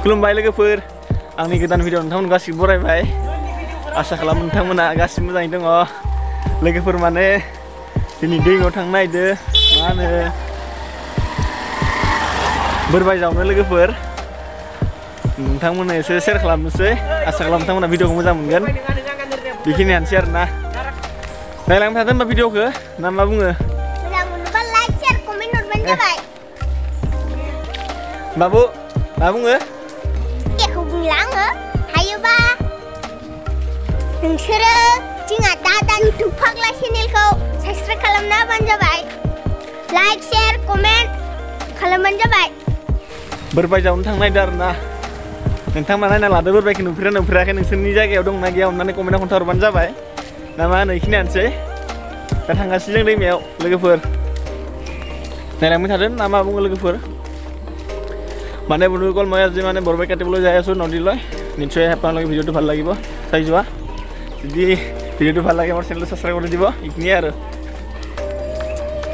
खुलुमबाय लोगोफोर आंनि गोदान भिडिअ नोंथांमोन गासिबो बरायबाय आसा खालामो नोंथांमोना गासिबो मोजाङै दङ लोगोफोर माने दिनै दैमायाव थांनो नागिरदों मा होनो बोरबाय जावनो लोगोफोर नोंथांमोननो एसे शेयार खालामनोसै आसा खालामो नोंथांमोना भिडिअखौ मोजां मोनगोन बेखिनियानोसै आरोना नायलांबाय थादो होनबा भिडिअखौ ना मा बुङो मोजां मोनोबा लाइक शेयार कमेन्ट हरबानो जाबाय बाबु मा बुङो एखौ बुंला आङो हायोबा नोंसोरो जोंहा दादानि इउटुब फाग्ला चेनेलखौ साबस्क्राइब खालामना होबानो जाबाय लाइक शेयार कमेन्ट खालामबानो जाबाय बोरबाय जावनो थांनो नागिरदों आरोना नोंथांमोना नायना लादो बोरबायखौ नुफेराखै नोंसोरनि जायगायाव दंना गैया अननानै कमेन्टआव खोन्थाहरबानो जाबाय ना मा होनो बेखिनियानोसै दा थांगासिनो जों दैमायाव लोगोफोर नायलांबाय थादों ना मा बुङो लोगोफोर মানে বন্ধুসকল মই আজি মানে বৰবাই কাটিবলৈ যাই আছোঁ নদীলৈ নিশ্চয় আপোনালোকে ভিডিঅ'টো ভাল লাগিব চাই যোৱা যদি ভিডিঅ'টো ভাল লাগে মোৰ চেনেলটো ছাবস্ক্ৰাইব কৰি দিব এইখিনিয়ে আৰু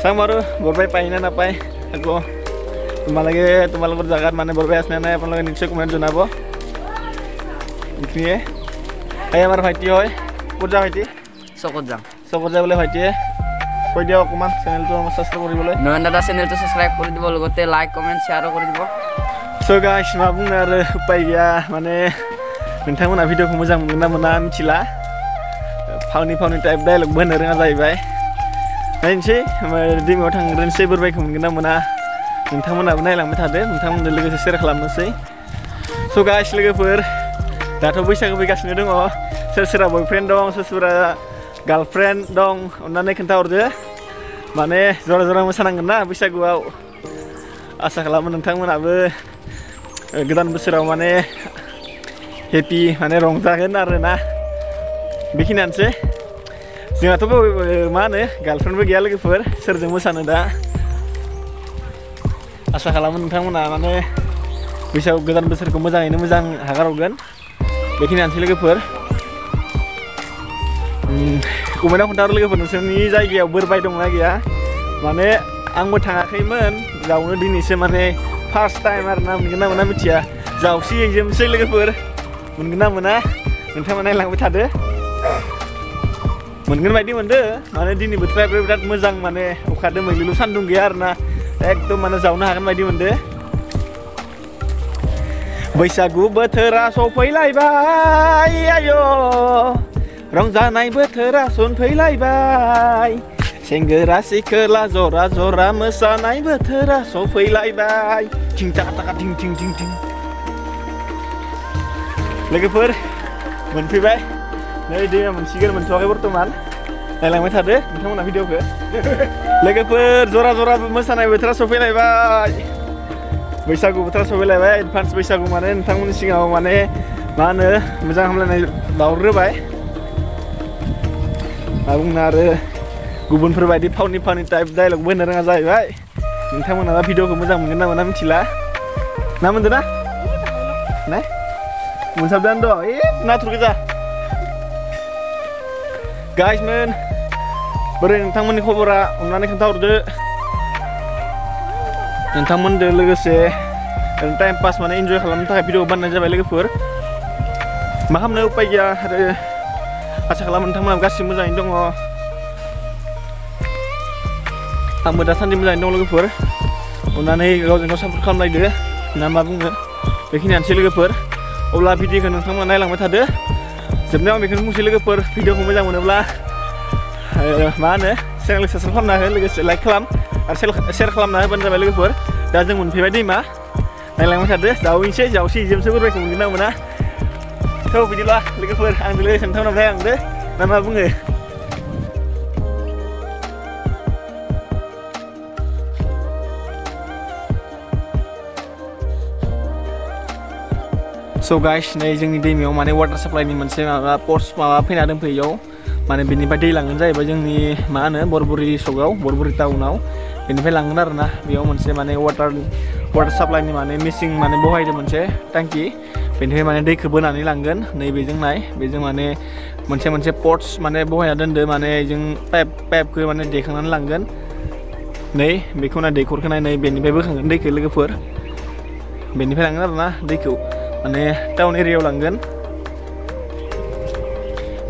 চাম বাৰু বৰবাই পায় না নাপায় আকৌ তোমালোকৰ জাগাত মানে বৰবাই আছে নে নাই আপোনালোকে নিশ্চয় কমেণ্ট জনাব এইখিনিয়ে এই আমাৰ ভাইটি হয় ক'ত যা ভাইটি চকত যাম চকত যায় বোলে ভাইটিয়ে কৈ দিয়ক অকণমান চেনেলটো আমাৰ ছাবস্ক্ৰাইব কৰিবলৈ নয়ন দাদা চেনেলটো ছাবস্ক্ৰাইব কৰি দিব লগতে লাইক কমেণ্ট শ্বেয়াৰো কৰি দিব So guys, मा बुंनो आरो उपाय गैया माने नोंथांमोना भिडिअखौ मोजां मोनगोन ना मोना मिथिला फावनि टाइप डायलग होनो रोङा जाहैबाय नायनोसै दैमायाव थांग्रोनोसै बोरबायखौ मोनगोन ना मोना नोंथांमोनाबो नायलांबाय थादो नोंथांमोनजों लोगोसे शेयार खालामनोसै स' गाइस लोगोफोर दाथ' बैसागो फैगासिनो दङ सोरबा बयफ्रेन्ड दं सोरबा गार्लफ्रेन्ड दं अननानै खोन्थाहरदो माने जरा जरा मोसानांगोन ना बैसागुआव आसा खालामो नोंथांमोनाबो गोदान बोसोराव माने हेपि माने रंजागोन आरोना बेखिनियानोसै जोंहाथ' मा होनो गार्लफ्रेन्डबो गैया लोगोफोर सोरजों मोसानो दा आसा खालामो नोंथांमोना माने बैसागु गोदान बोसोरखौ मोजाङैनो मोजां हगारहरगोन बेखिनियानोसै लोगोफोर कमेन्टआव खोन्थाहर लोगोफोर नोंसोरनि जायगायाव बोरबाय दंना गैया माने आंबो थाङाखैमोन जावनो दिनैसो माने फार्स्ट टाइम आरोना मोनगोन ना मोना मिथिया जावसिहैजोबनोसै लोगोफोर मोनगोन ना मोना नोंथांमोना नायलांबाय थादो मोनगोन बायदि मोनदो माने दिनै बोथोरा बिराद मोजां माने अखा दोमैलुलु सान्दुं गैया आरोना एकदम माने जावनो हागोन बायदि मोनदो बैसागु बोथोरा सफैलायबाय आय' रंजानाय बोथोरा सफैलायबाय सेंग्रा सिख्ला जरा जरा मोसानाय बोथोरा सफैलायबाय थिं थाका थाका थिं थिं थिं थिं लोगोफोर मोनफैबाय नै दैमा मोनसिगोन मोनथ'वाखै बर्थमान नायलांबाय थादो नोंथांमोना भिडिअखौ लोगोफोर जरा जरा मोसानाय बोथोरा सफैलायबाय बैसागु बोथोरा सफैलायबाय एडभान्स बैसागु माने नोंथांमोननि सिगाङाव माने मा होनो मोजां हामलायनाय बावहरग्रोबाय मा बुंनो आरो गुबुनफोर बायदि फावनि टाइप डायलग होनो रोङा जाहैबाय नोंथांमोना भिडिअखौ मोजां मोनगोन ना मोना मिथिला ना मोनदों ना नाय मोनसाबदानो दं नाथुर गोजा गाइसमोन बोरै नोंथांमोननि खबरा अननानै खोन्थाहरदो नोंथांमोनजों लोगोसे टाइम पास माने इन्जय खालामनो थाखाय भिडिअ बानायनाय जाबाय लोगोफोर मा खालामनो उपाय गैया आरो आसा खालामो नोंथांमोना गासिबो मोजाङैनो दङ आंबो दासान्दि मोजाङैनो दं लोगोफोर अननानै गावजों गाव सापर्ट खालामलायदो ना मा बुङो बेखिनियानोसै लोगोफोर अब्ला भिडिअखौ नोंथांमोना नायलांबाय थादो जोबनायाव आं बेखौनो बुंसै लोगोफोर भिडिअखौ मोजां मोनोब्ला मा होनो चेनेलखौ साबस्क्राइब खालामना हो लोगोसे लाइक खालाम आरो शेयार खालामना होबानो जाबाय लोगोफोर दा जों मोनफैबाय दैमा नायलांबाय थादो जावसै जोमसै बोरबायखौ मोनगोन ना मोना थ' बिदिब्ला लोगोफोर आंजों लोगोसे नोंथांमोनाव नायलांदो ना मा बुङो स' गाइस नै जोंनि दैमायाव माने वाटार साप्लाइनि मोनसे माबा पस्ट माबा फैना दंफैयो माने बेनिफ्राय दै लांगोन जाहैबाय जोंनि मा होनो बरबुरि सकआव बरबुरि टाउनाव बेनिफ्राय लांगोन आरोना बेयाव मोनसे माने वाटार साप्लाइनि माने मेचिन माने बहायदों मोनसे टांकि बेनिफ्राय माने दैखौ बोनानै लांगोन नैबेजों बेजों माने मोनसे पट्स माने बहायना दोनदो माने जों पाइपखौ माने दैखांनानै लांगोन नै बेखौ ना दैखरखौ नाय नै बेनिफ्राय बोखांगोन दैखौ लोगोफोर बेनिफ्राय लांगोन आरोना दैखौ माने टाउन एरियायाव लांगोन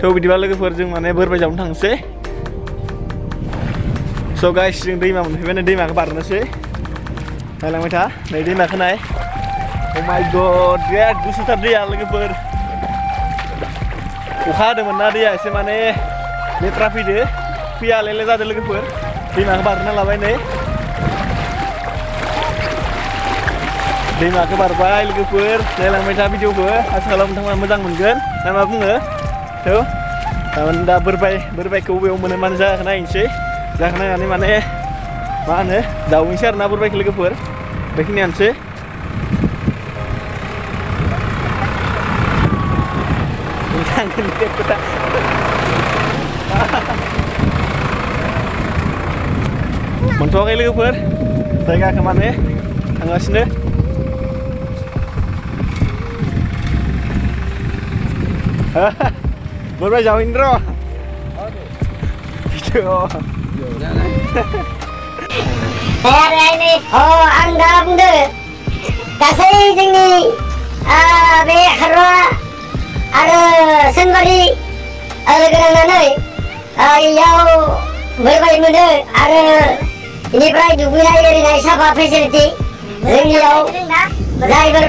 थ' बिदिबा लोगोफोर जों माने बोरबाय जावनो थांसै स' गाइस जों दैमा मोनफैबाय नै दैमाखौ बारनोसै नायलांबाय था नै दैमाखौ नाय अ माय गड बिराद गुसुथार दैया लोगोफोर अखा हादोंमोन ना दैया एसे माने लेथ्रा फैया लेले जादों लोगोफोर दैमाखौ बारना लाबाय नै दैमाखौ बारबाय लोगोफोर नायलांबाय था भिडिअखौ आसा खालामो नोंथांमोना मोजां मोनगोन ना मा बुङो थ' थारमाने दा बोरबायखौ बबेयाव मोनो माने जायगाखौ नायनोसै जायगाखौ नायनानै माने मा होनो जावहैनोसै आरो ना बोरबायखौ लोगोफोर बेखिनियानोसै मोनथ'वाखै लोगोफोर जायगाखौ माने थांगासिनो बोरबाय जावहैनो र' भिडिअ आं दा बुंदो गासै जोंनि बे हारवा आरो सोनबारि लोगो नांनानै इयाव बोरबाय मोनो आरो बेनिफ्राय दुगैनाय एरिनाय साफा फेसिलिटि जोंनियाव जायफोर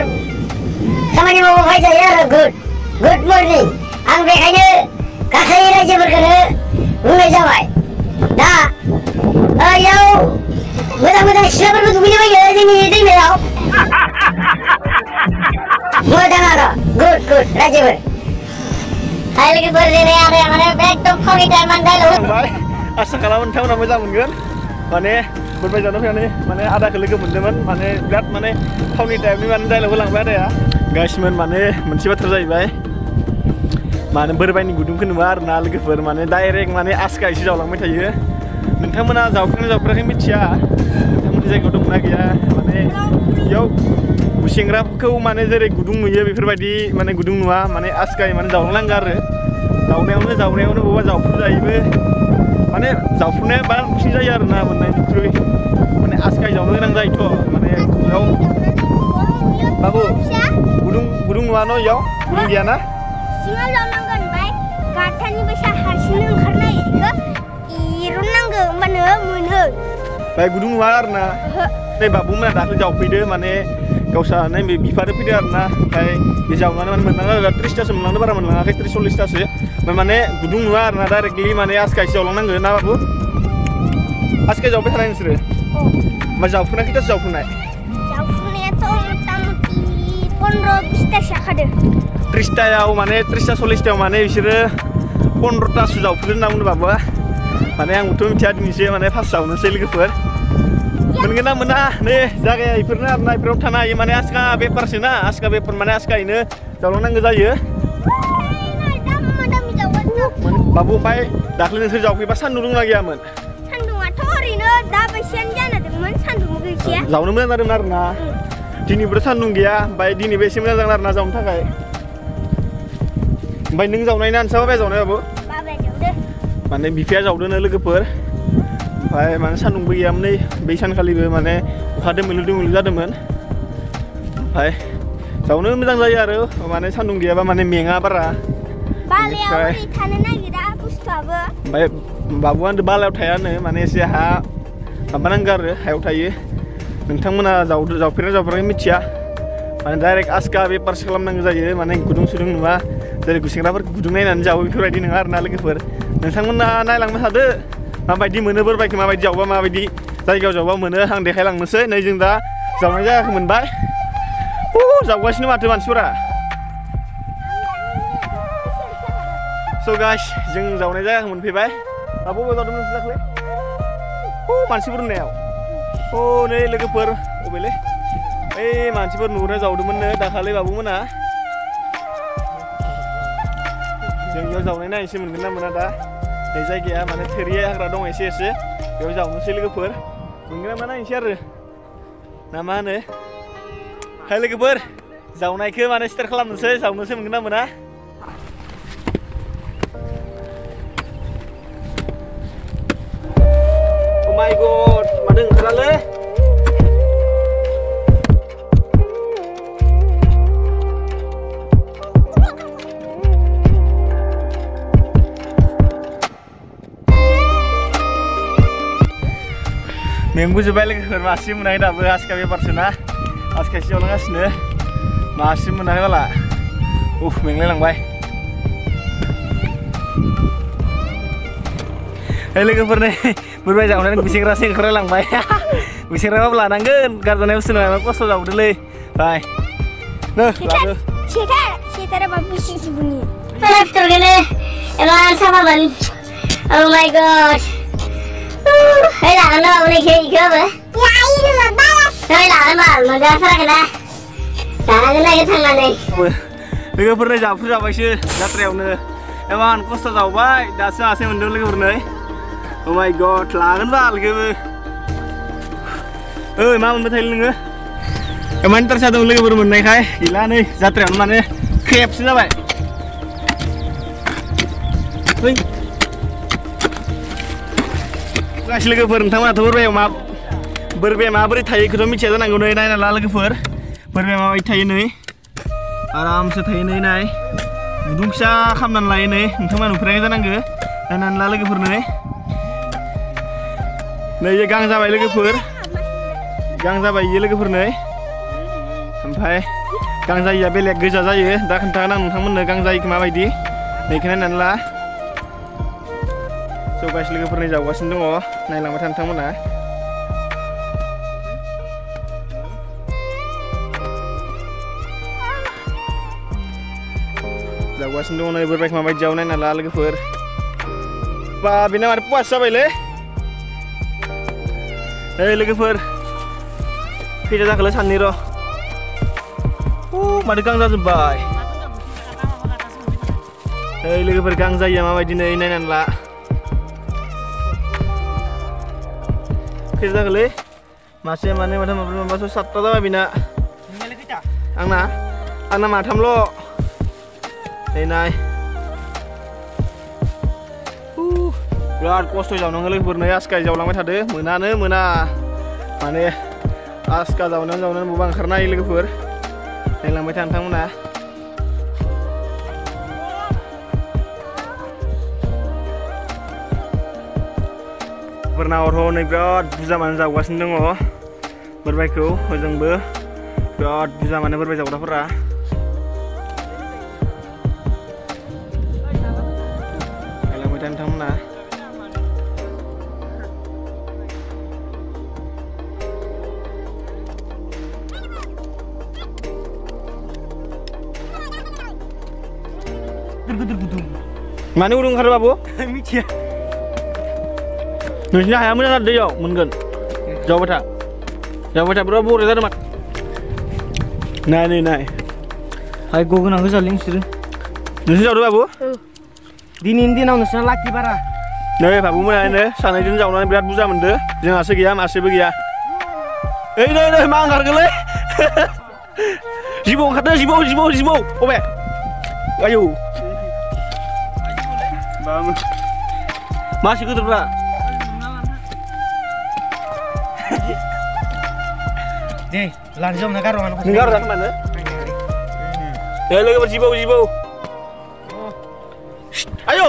खामानि मावनो फैजायो आरो गुड मर्निं आं बेखायनो गासै रायजोफोरखौनो बुंनाय जाबाय दा इयाव मोजां सिख्लाफोरबो दुगैनो फैयो जोंनि दैमायाव मोजां आरो गुड रायजोफोर लोगोफोर दिनै आरो माने एकदम फावनि टाइमानो डायलग आसा खालामो नोंथांमोना मोजां मोनगोन माने बोरबाय जानो फैनानै माने आदाखौ लोगो मोन्दोंमोन माने बिराद माने फावनि टाइपनि माने डायलग होलांबाय आदाया गाइसमोन माने मोनसे बाथ्रा जाहैबाय माने बोरबायनि गुदुंखौ नुवा आरो ना लोगोफोर माने डाइरेक्ट माने आस्का एसे जावलांबाय थायो नोंथांमोना जावफेराखै मिथिया नोंथांमोननि जायगायाव दंना गैया माने बेयाव गुसेंग्राखौ माने जेरै गुदुं नुयो बेफोरबायदि माने गुदुं नुवा माने आस्कायै माने जावलांनांगौ आरो जावनायावनो बबेबा जावफ्रुजायोबो माने जावफ्रुनाया बारा गुसुं जायो आरो ना मोननायनिख्रुइ माने आस्कायै जावनो गोनां जायोथ' माने बेयाव बाबु गुदुं नुवा न' इयाव गुदुं गैयाना सिङाव जावनांगोन ओमफ्राय गाथानि बैसा हारसिंनो ओंखारनाय बेखौ एरननांगौ होमबानो मोनो बाय गुदुं नुवा आरो ना नै बाबुमोना दाख्लै जावफैदो माने गावसा बे बिफादो फैदो आरो ना ओमफ्राय बे जावनानै माने मोनलाङा 30थासो मोनलांदो बारा मोनलाङाखै 30-40थासो ओमफ्राय माने गुदुं नुवा आरो ना डाइरेक्टलि माने आस्कायै जावलांनांगौ ना बाबु आस्कायै जावबाय थानाय नोंसोरो ओमफ्राय जावफुनाय खैथासो जावफुनाय जावफुनायाथ' मथा-मथि 15-20थासो जाखादो 30थायाव माने 30-40थायाव माने बिसोरो 15थासो जावफुदो होनना बुंदों बाबुआ माने आंबोथ' मिथिया दिनैसो माने फार्स्ट जावनोसै लोगोफोर मोनगोन ना मोना नै जायगाया बेफोरनो आरो ना बेफोराव थानो हायो माने आस्का बेफारसो ना आस्का बेफार माने आस्कायैनो जावलांनांगौ जायो बाबु ओमफ्राय दाख्लै नोंसोर जावफैबा सान्दुं दुंना गैयामोन सान्दुङाथ' ओरैनो दा बायसियानो जाना दंमोन सान्दुं गैया जावनो मोजां जादोंमोन आरो ना दिनैबोथ' सान्दुं गैया ओमफ्राय दिनैबो एसे मोजां जागोन आरो ना जावनो थाखाय ओमफ्राय नों जावनाय ना नोंसा बाबाया जावनाय बाबु माने बिफाया जावदोनो लोगोफोर ओमफ्राय माने सान्दुंबो गैयामोन नै बै सानखालिबो माने अखा दोमैलु जादोंमोन ओमफ्राय जावनो मोजां जायो आरो माने सान्दुं गैयाबा माने मेङा बारा बालायाव थानो नागिरा बुस्थुआबो ओमफ्राय बाबुआ होनदों बालायाव थायानो माने एसे हा माबानांगौ आरो हायाव थायो नोंथांमोना जावफेराखै मिथिया माने डाइरेक्ट आस्का बेफारसो खालामनांगौ जायो माने गुदुं सुदुं नुवा जेरै गुसेंग्राफोरखौ गुदुं नायनानै जावो बेफोरबायदि नङा आरो ना लोगोफोर नोंथांमोना नायलांबाय थादो माबायदि मोनो बोरबायखौ माबायदि जावबा माबायदि जायगायाव जावबा मोनो आं देखायलांनोसै नै जों दा जावनाय जायगाखौ मोनबाय जावगासिनो माथो मानसिफोरा स' गाइस जों जावनाय जायगाखौ मोनफैबाय बबेयाव जावदोंमोन नोंसोर दाख्लै मानसिफोर नुनायाव नै लोगोफोर अबेलै ओइ मानसिफोर नुहुरनाय जावदोंमोननो दाखालि बाबुमोना जों बेयाव जावनाय नायनोसै मोनगोन ना मोना दा बे जायगाया माने थोरि हाग्रा दं एसे बेयाव जावनोसै लोगोफोर मोनगोन ना मोना नायनोसै आरो ना मा होनो हाय लोगोफोर जावनायखौ माने स्टार्ट खालामनोसै जावनोसै मोनगोन ना मोना Oh my god माथो ओंखारालै मेंबोजोब्बाय लोगोफोर मासे मोनाखै दाबो आसखा बेफारसो ना आसखासो जावलांगासिनो मासे मोनाखै बाला मेंलायलांबाय लोगोफोर नै बोरबाय जावनानै गुसेंग्रासो ओंखारलांबाय गुसेंग्राबाबो लानांगोन गारजानाय बुस्थु नङा खस्थ' जाबोदोंलै बाय नो लाबो Cheater babu sisi bunyi. After gini, emang sama man. Oh my god. Hei lah, anda boleh kayak apa? Ya ini mah balas. Hei lah, anda mau dasar kena. Jangan kena kita mana? लोगोफोरनो जाबायसो जात्रायावनो एमान खस्थ' जाबाय दासो आसे मोनदों लोगोफोरनो oh my गड लागोन बा लोगोबो मा मोनबाय थायो नोङो एमान इन्टारेस्ट जादों लोगोफोर मोननायखाय गैला नै जात्रायावनो माने खेबसे जाबाय गासै लोगोफोर नोंथांमोनाथ' बोरबाया माबोरै थायो बेखौथ' मिथिया जानांगौ नै नायना ला लोगोफोर बोरबाया माबायदि थायो नै आरामसे थायो नै नाय गुदुं फिसा खालामनानै लायो नै नोंथांमोना नुफेराखै जानांगौ नायनानै ला लोगोफोर नै गां जाबाय लोगोफोर गां जाबाय इयो लोगोफोर नै ओमफ्राय गां जायिया बेलेग गोजा जायो दा खोन्थागोन आं नोंथांमोननो गां जायिखौ माबायदि नैखौ नायनानै ला जौगासै लोगोफोर नै जावगासिनो दङ नायलांबाय था नोंथांमोना जावगासिनो दङ नै बोरबायखौ माबायदि जावो नायना ला लोगोफोर बा बेना माथो पुवास जाबायलै लोगोफोर खैथा जाखोलै साननै र' माथो गां जाजोब्बाय लोगोफोर गां जायिया माबायदि नै नायनानै ला खैथा जाखोलै मासे मानै माथाम माब्रै माबा सातथा जाबाय बेना आंना माथामल' नै नाय बिराद खस्थ' जावनांगौ लोगोफोर नै आसखा जावलांबाय थादो मोनानो मोना माने आसखा जावनानै बबा ओंखारनो हायो लोगोफोर नायलांबाय था नोंथांमोना बोरनावथ' नै बिराद बुरजा माने जावगासिनो दङ बोरबायखौ ओजोंबो बिराद बुरजा माने बोरबाय जावग्राफोरा नायलांबाय था नोंथांमोना माने उदुं ओंखारो बाबु मिथिया नोंसिनि हाया मोजां जादों दैयाव मोनगोन जावबाय था बिराद बरिया जादों मा नाय हाय गगोनां गोजालै नोंसोरो नोंसोर जावदो बाबु दिनैनि दिनाव नोंसोरना लाखि बारा नै बाबु मोनानो सानैजों जावनानै बिराद बुरजा मोनदो जोंहासो गैया मासेबो गैया नै मा ओंखारगोलै जिबौ ओंखारदो जिबौ अबे आयौ मासे गिदिरब्रा दे लांजावना गार' मानो नों गार' जाखोमानो लोगोफोर जिबौ आयौ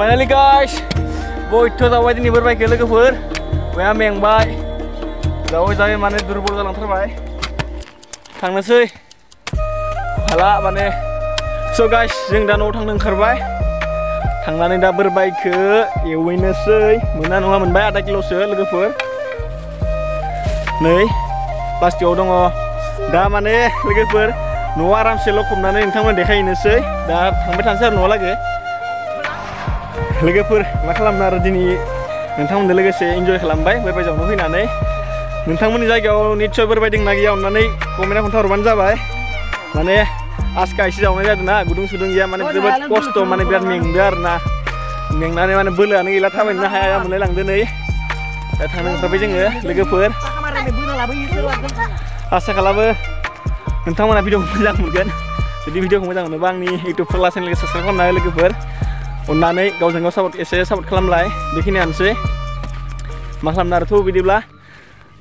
Finally guys, boyथ' जाबाय दिनै बोरबायखो लोगोफोर बया मेंबाय जावै माने दुरबल जालांथारबाय थांनोसै हाला माने So guys, जों दा न'आव थांनो ओंखारबाय थांनानै दा बोरबायखो एवहैनोसै मोना नङा मोनबाय आधा किल'सो लोगोफोर नै प्लास्टिकआव दङ दा माने लोगोफोर न'आव आरामसे लखबनानै नोंथांमोन देखायनोसै दा थांबाय थानोसै आरो न'आव लागै लोगोफोर मा खालामनो आरो दिनै नोंथांमोनजों लोगोसे इन्जय खालामबाय बोरबायजावनो फैनानै नोंथांमोननि जायगायाव निस्सय बोरबायदों ना गैया अननानै कमेन्टआव खोन्थाहरबानो जाबाय माने आजका एसे जावनाय जादों ना गुदुं सुदुं गैया माने जोबोद खस्थ' माने बिराद मेंदो आरो ना मेंनानै माने बोलोआनो गैला थाबायनो हाया मोनलाय लांदो नै दा थांनो ओंखारबाय जोङो लोगोफोर आसा खालामो नोंथांमोना भिडिअखौ मोजां मोनगोन जुदि भिडिअखौ मोजां मोनोबा आंनि इउटुब फाग्ला चेनेलखौ साबस्क्राइब खालामना हो लोगोफोर अननानै गावजों गाव एसे सापर्ट खालामलाय बेखिनियानोसै मा खालामनो आरो थ' बिदिब्ला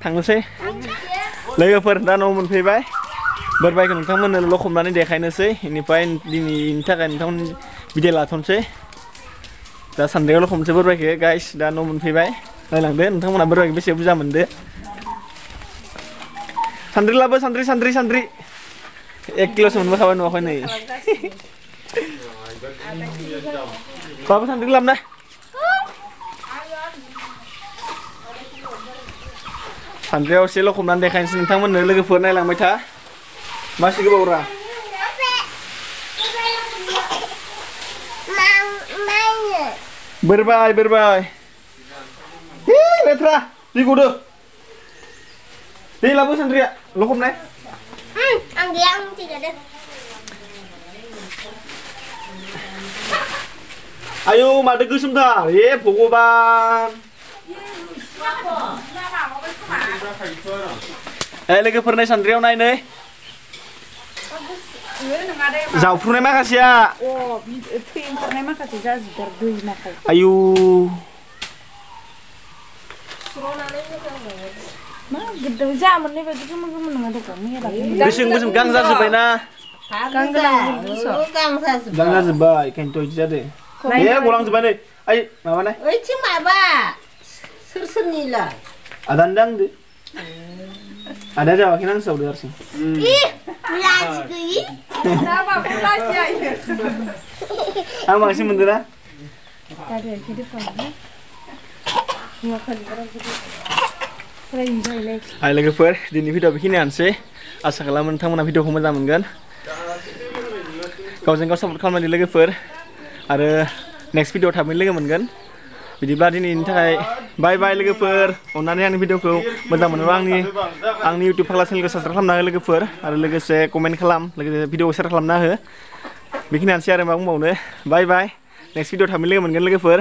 थांनोसै लोगोफोर दा न'आव मोनफैबाय बोरबायखौ नोंथांमोननो लखबनानै देखायनोसै बेनिफ्राय दिनैनि थाखाय नोंथांमोन बिदाय लाथ'नोसै दा सानद्रियाव लखबनोसै बोरबायखौ गाइस दा न' मोनफैबाय नायलांदो नोंथंमोना बोरबायखौ बेसे बुरजा मोनदो सान्द्रि लाबो सान्द्रि 1 किल'सो मोनबोखाबाय नुवाखै नै बाबु सान्द्रि लाबोना सान्द्रियाव एसे लखबनानै देखायनोसै नोंथांमोननो लोगोफोर नायलांबाय था मासे गोबावरा बोरबाय लेथ्रा दै गदो दै लाबो सान्द्रिया लखबनाय आं गैया आं मिथिखादों आयौ माथो गोसोमथार भगबान लोगोफोर नाय सान्द्रियाव नाय नै जावफ्रुनाय माखासेया आयु गोसोम गां जाजोब्बायना गां जाजोब्बाय ओंखायनोथ' बिदि जादों गलांजोब्बाय नै ओइ माबानाय ओइथिं माबा सोरनिलाय आदानि दांदो आदाया जावाखै ना सावदो हारसिं आं बांसिन मोनदों ना हाय लोगोफोर दिनै भिडिअ बेखिनियानोसै आसा खालामो नोंथांमोना भिडिअखौ मोजां मोनगोन गावजों गाव सापर्ट खालामनानै लोगोफोर आरो नेक्स्ट भिडिअ थाबैनो लोगो मोनगोन बिदिब्ला दिनैनि थाखाय बाय बाय लोगोफोर अननानै आंनि भिडिअखौ मोजां मोनोबा आंनि इउटुब फाग्ला चेनेलखौ साबस्क्राइब खालामना हो लोगोफोर आरो लोगोसे कमेन्ट खालाम लोगोसे भिडिअखौ शेयार खालामना हो बेखिनियानोसै आरो मा बुंबावनो बाय बाय नेक्स्ट भिडिअ थाबैनो लोगो मोनगोन लोगोफोर